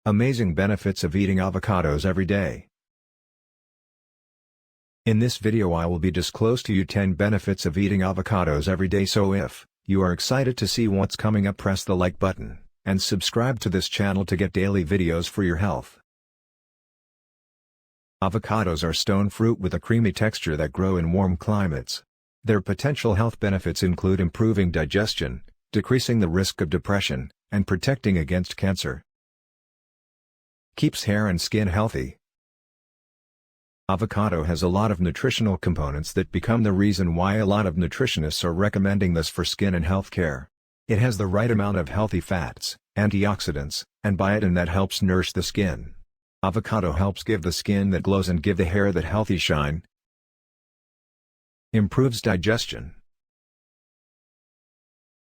Amazing benefits of eating avocados every day. In this video I will be disclose to you 10 benefits of eating avocados every day, so if you are excited to see what's coming up, press the like button, and subscribe to this channel to get daily videos for your health. Avocados are stone fruit with a creamy texture that grow in warm climates. Their potential health benefits include improving digestion, decreasing the risk of depression, and protecting against cancer. Keeps hair and skin healthy. Avocado has a lot of nutritional components that become the reason why a lot of nutritionists are recommending this for skin and health care. It has the right amount of healthy fats, antioxidants, and biotin that helps nourish the skin. Avocado helps give the skin that glows and give the hair that healthy shine. Improves digestion.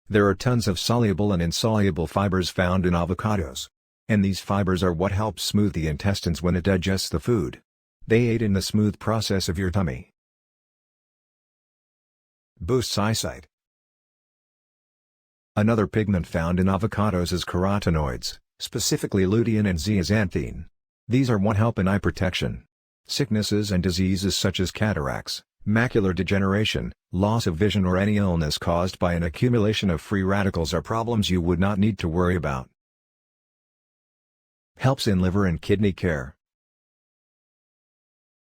There are tons of soluble and insoluble fibers found in avocados. And these fibers are what helps smooth the intestines when it digests the food. They aid in the smooth process of your tummy. Boosts eyesight. Another pigment found in avocados is carotenoids, specifically lutein and zeaxanthin. These are what help in eye protection. Sicknesses and diseases such as cataracts, macular degeneration, loss of vision, or any illness caused by an accumulation of free radicals are problems you would not need to worry about. Helps in liver and kidney care.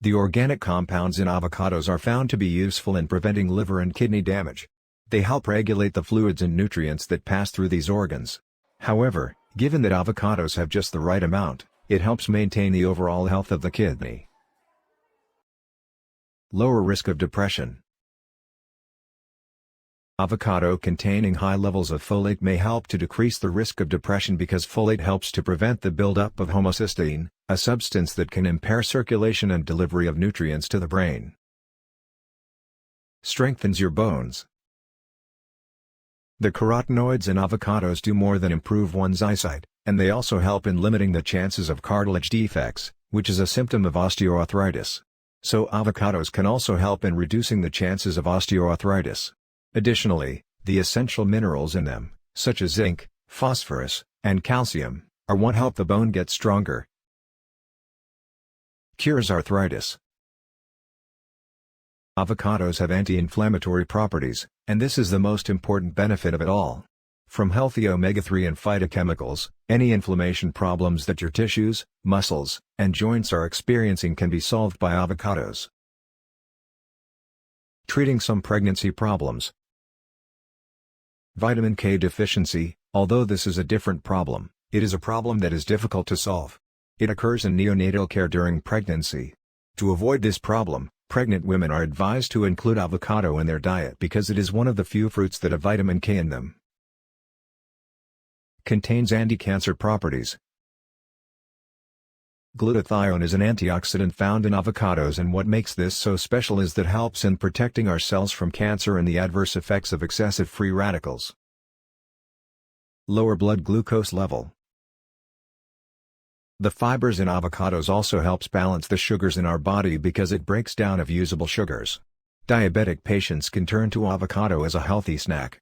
The organic compounds in avocados are found to be useful in preventing liver and kidney damage. They help regulate the fluids and nutrients that pass through these organs. However, given that avocados have just the right amount, it helps maintain the overall health of the kidney. Lower risk of depression. Avocado containing high levels of folate may help to decrease the risk of depression because folate helps to prevent the buildup of homocysteine, a substance that can impair circulation and delivery of nutrients to the brain. Strengthens your bones. The carotenoids in avocados do more than improve one's eyesight, and they also help in limiting the chances of cartilage defects, which is a symptom of osteoarthritis. So avocados can also help in reducing the chances of osteoarthritis. Additionally, the essential minerals in them, such as zinc, phosphorus, and calcium, are what help the bone get stronger. Cures arthritis. Avocados have anti-inflammatory properties, and this is the most important benefit of it all. From healthy omega-3 and phytochemicals, any inflammation problems that your tissues, muscles, and joints are experiencing can be solved by avocados. Treating some pregnancy problems. Vitamin K deficiency, although this is a different problem, it is a problem that is difficult to solve. It occurs in neonatal care during pregnancy. To avoid this problem, pregnant women are advised to include avocado in their diet because it is one of the few fruits that have vitamin K in them. Contains anti-cancer properties. Glutathione is an antioxidant found in avocados, and what makes this so special is that it helps in protecting our cells from cancer and the adverse effects of excessive free radicals. Lower blood glucose level. The fibers in avocados also helps balance the sugars in our body because it breaks down of usable sugars. Diabetic patients can turn to avocado as a healthy snack.